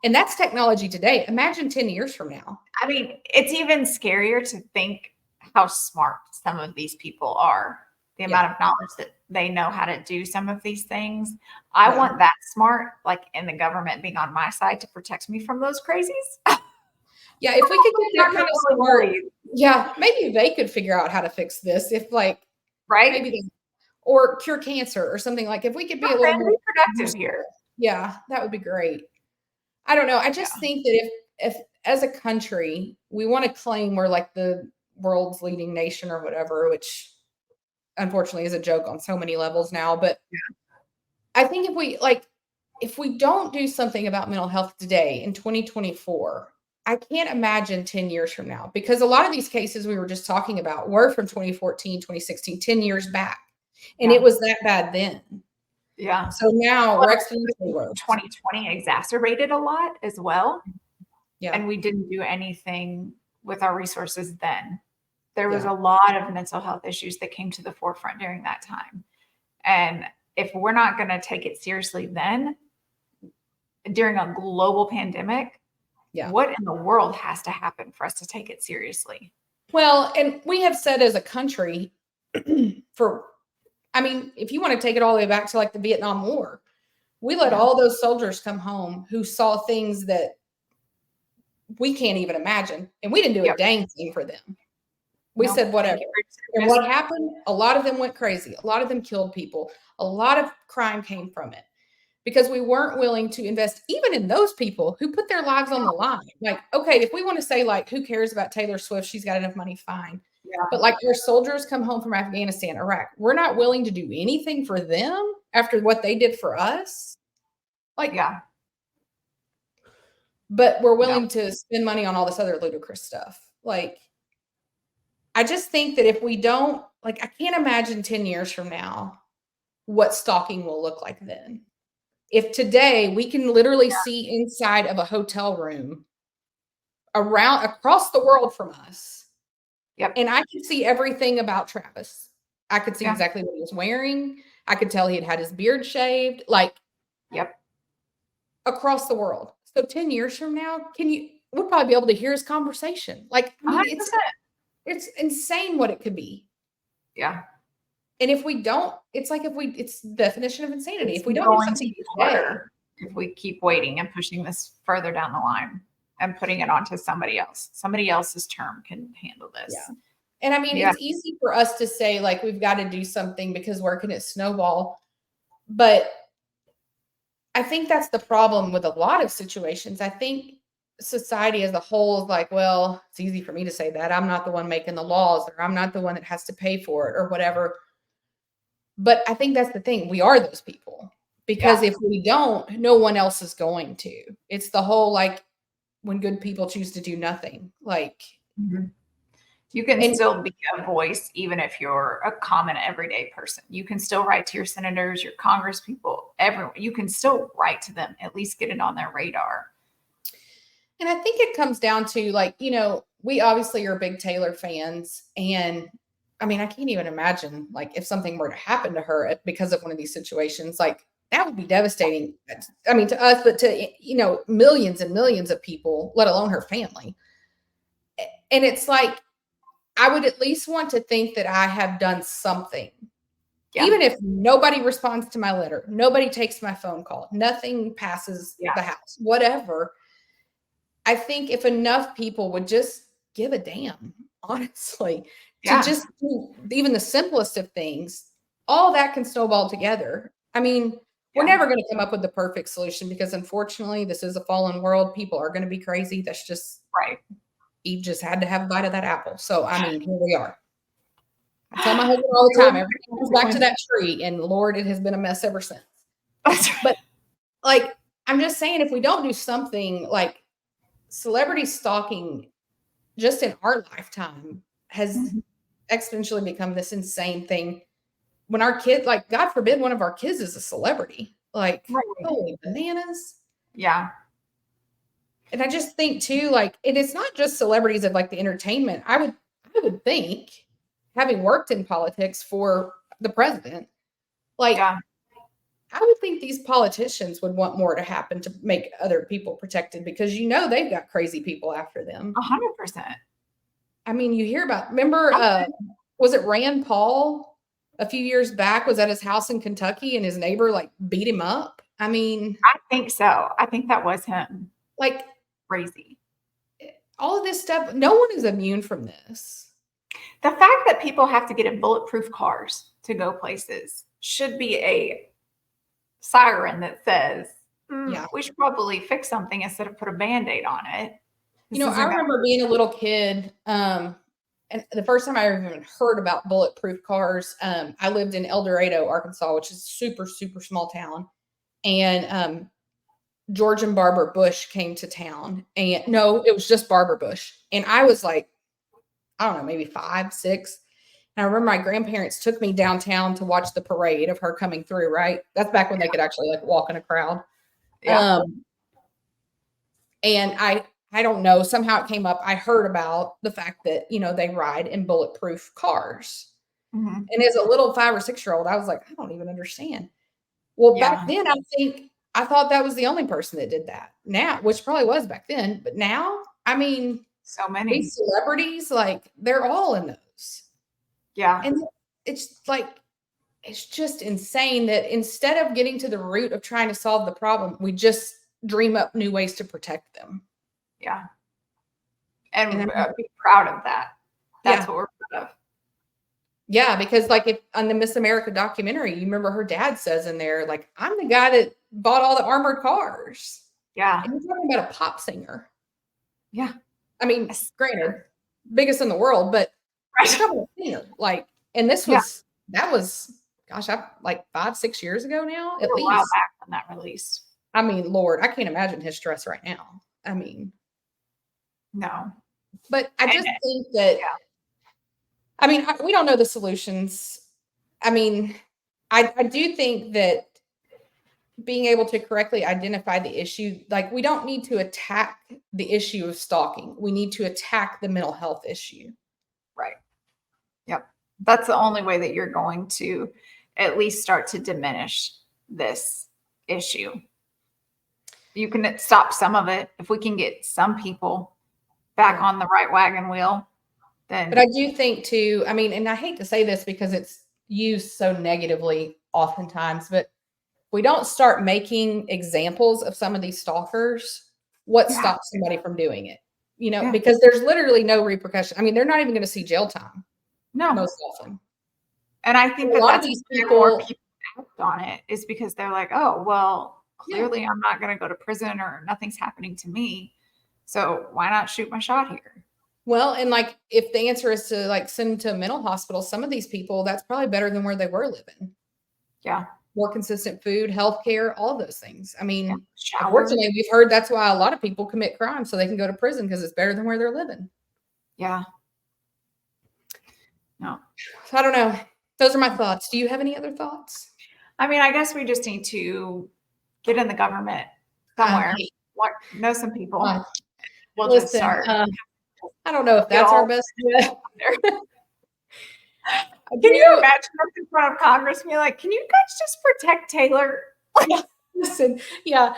And that's technology today. Imagine 10 years from now. I mean, it's even scarier to think how smart some of these people are. The amount of knowledge that they know how to do some of these things. I want that smart, like in the government being on my side to protect me from those crazies. Yeah, if we could get that kind of smart, maybe they could figure out how to fix this. If maybe or cure cancer or something. Like if we could be a little more productive here. Yeah, that would be great. I don't know. I just think that if as a country we want to claim we're like the world's leading nation or whatever, which unfortunately is a joke on so many levels now, but I think if we don't do something about mental health today in 2024, I can't imagine 10 years from now, because a lot of these cases we were just talking about were from 2014, 2016, 10 years back. And it was that bad then. Yeah. So now we're exponentially worse. 2020 exacerbated a lot as well. Yeah. And we didn't do anything with our resources then. There was a lot of mental health issues that came to the forefront during that time. And if we're not going to take it seriously then, during a global pandemic, what in the world has to happen for us to take it seriously? Well, and we have said as a country if you want to take it all the way back to like the Vietnam War, we let all those soldiers come home who saw things that we can't even imagine. And we didn't do a dang thing for them. We said whatever. And what happened? A lot of them went crazy. A lot of them killed people. A lot of crime came from it because we weren't willing to invest even in those people who put their lives on the line. Like, okay, if we want to say like, who cares about Taylor Swift? She's got enough money, fine. Yeah. But like our soldiers come home from Afghanistan, Iraq, we're not willing to do anything for them after what they did for us. Like, but we're willing to spend money on all this other ludicrous stuff. Like, I just think that if we don't, I can't imagine 10 years from now what stalking will look like then. If today we can literally see inside of a hotel room across the world from us. Yep. And I could see everything about Travis. I could see exactly what he was wearing. I could tell he had his beard shaved, across the world. So 10 years from now, we'll probably be able to hear his conversation. It's insane what it could be. Yeah. And if we don't, it's the definition of insanity. It's if we don't do something harder, if we keep waiting and pushing this further down the line and putting it onto somebody else, somebody else's term can handle this. Yeah. And I mean, it's easy for us to say we've got to do something because where can it snowball? But I think that's the problem with a lot of situations. I think society as a whole is like, well, it's easy for me to say that. I'm not the one making the laws, or I'm not the one that has to pay for it or whatever. But I think that's the thing. We are those people, because if we don't, no one else is going to. It's the whole when good people choose to do nothing. You can And still be a voice, even if you're a common everyday person. You can still write to your senators, your Congress people, everyone. You can still write to them, at least get it on their radar. And I think it comes down to like, we obviously are big Taylor fans. And I mean, I can't even imagine like if something were to happen to her because of one of these situations, like that would be devastating. I mean, to us, but to, millions and millions of people, let alone her family. And it's like, I would at least want to think that I have done something. Yeah. Even if nobody responds to my letter, nobody takes my phone call, nothing passes the house, whatever. I think if enough people would just give a damn, honestly, to just do even the simplest of things, all that can snowball together. I mean, we're never going to come up with the perfect solution because unfortunately, this is a fallen world. People are going to be crazy. That's just right. Eve just had to have a bite of that apple. So, I mean, here we are. I tell my husband all the time, everything comes back to that tree, and Lord, it has been a mess ever since. But like, I'm just saying, if we don't do something like celebrity stalking just in our lifetime has exponentially become this insane thing. When our kid, like, God forbid, one of our kids is a celebrity, like, holy bananas. Yeah. And I just think too, like, and it's not just celebrities of like the entertainment. I would think, having worked in politics for the president, like, I would think these politicians would want more to happen to make other people protected because they've got crazy people after them. 100%. I mean, you hear about, remember, was it Rand Paul a few years back was at his house in Kentucky and his neighbor like beat him up? I mean, I think so. I think that was him. Like, crazy. All of this stuff, no one is immune from this. The fact that people have to get in bulletproof cars to go places should be a siren that says, we should probably fix something instead of put a Band-Aid on it. I remember being a little kid, and the first time I ever even heard about bulletproof cars, I lived in El Dorado, Arkansas, which is a super, super small town. And George and Barbara Bush came to town. And no, it was just Barbara Bush. And I was like, I don't know, maybe 5, 6. And I remember my grandparents took me downtown to watch the parade of her coming through, right? That's back when they could actually like walk in a crowd. Yeah. And I don't know, somehow it came up. I heard about the fact that, they ride in bulletproof cars. Mm-hmm. And as a little 5 or 6-year-old, I was like, I don't even understand. Well, back then, I thought that was the only person that did that. Now, which probably was back then, but now, I mean, so many these celebrities, like, they're all in those. Yeah. And it's like, it's just insane that instead of getting to the root of trying to solve the problem, we just dream up new ways to protect them. Yeah. And be proud of that. That's what we're proud of. Yeah, because like if on the Miss America documentary, you remember her dad says in there, like, I'm the guy that bought all the armored cars. Yeah. And you're talking about a pop singer. Yeah. I mean, granted, biggest in the world, but you're talking about a singer. Like, and this was, that was, gosh, like 5, 6 years ago now, at least. A while back when that released. I mean, Lord, I can't imagine his stress right now. I mean. No. But I just think that, I mean, we don't know the solutions. I mean, I do think that being able to correctly identify the issue, like we don't need to attack the issue of stalking. We need to attack the mental health issue. Right. Yep. That's the only way that you're going to at least start to diminish this issue. You can stop some of it. If we can get some people back on the right wagon wheel, then. But I do think too, I mean, and I hate to say this because it's used so negatively oftentimes, but we don't start making examples of some of these stalkers, what stops somebody from doing it? Because there's literally no repercussion. I mean, they're not even going to see jail time. No. Most often. And I think that that's these more people act on it is because they're like, oh, well, clearly I'm not going to go to prison or nothing's happening to me. So why not shoot my shot here? Well, and like if the answer is to like send them to a mental hospital, some of these people, that's probably better than where they were living. Yeah. More consistent food, healthcare, all those things. I mean, unfortunately, we've heard that's why a lot of people commit crime so they can go to prison because it's better than where they're living. Yeah. No. So I don't know. Those are my thoughts. Do you have any other thoughts? I mean, I guess we just need to get in the government somewhere. Know some people. We'll Listen, just start. I don't know if that's our best bet. Can you imagine us in front of Congress and be like, can you guys just protect Taylor? Listen, yeah.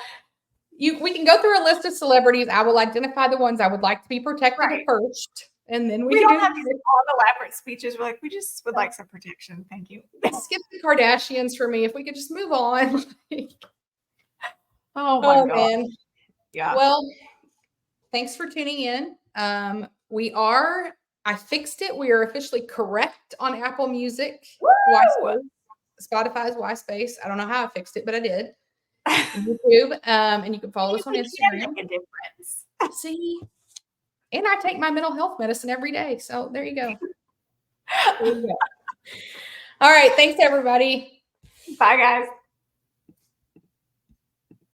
We can go through a list of celebrities. I will identify the ones I would like to be protected first. And then we don't have these long elaborate speeches. We're like, we just would like some protection. Thank you. Skip the Kardashians for me. If we could just move on. Oh my God. Man. Yeah. Well, thanks for tuning in. I fixed it. We are officially correct on Apple Music. Spotify's Y Space. I don't know how I fixed it, but I did. YouTube. And you can follow us on Instagram. Make a difference. See? And I take my mental health medicine every day. So there you go. All right. Thanks, everybody. Bye, guys.